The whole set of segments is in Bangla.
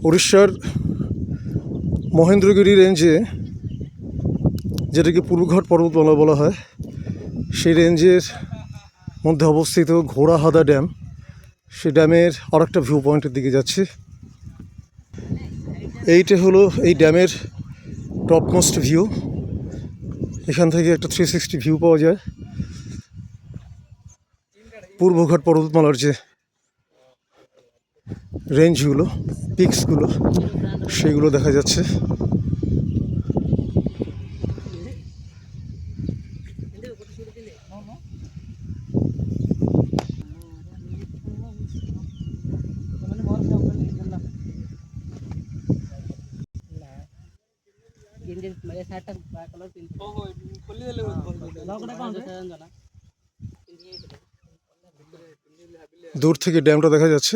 উড়িষ্যার মহেন্দ্রগিরি রেঞ্জে, যেটাকে পূর্বঘাট পর্বতমালা বলা হয়, সেই রেঞ্জের মধ্যে অবস্থিত ঘোড়াহাদা ড্যাম। সেই ড্যামের আর একটা ভিউ পয়েন্টের দিকে যাচ্ছি। এইটা হলো এই ড্যামের টপমোস্ট ভিউ। এখান থেকে একটা 360 ভিউ পাওয়া যায়। পূর্বঘাট পর্বতমালার যে রেঞ্জগুলো, পিকসগুলো, সেগুলো দেখা যাচ্ছে। দূর থেকে ড্যামটা দেখা যাচ্ছে।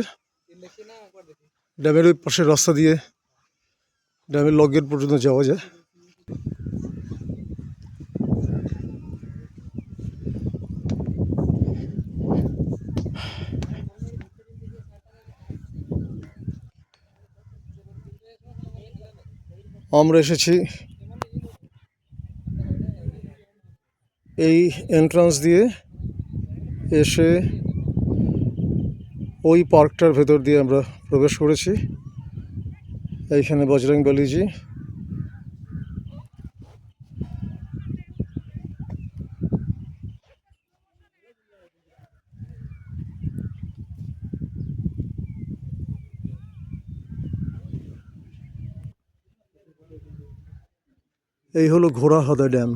ড্যামের ওই পাশের রাস্তা দিয়ে ড্যামের লক গেট পর্যন্ত যাওয়া যায়। আমরা এসেছি এই এন্ট্রান্স দিয়ে, এসে ওই পার্কটার ভেতর দিয়ে আমরা প্রবেশ করেছি। এইখানে বজরং বলিজি। এই হলো ঘোড়াহাদা ড্যাম।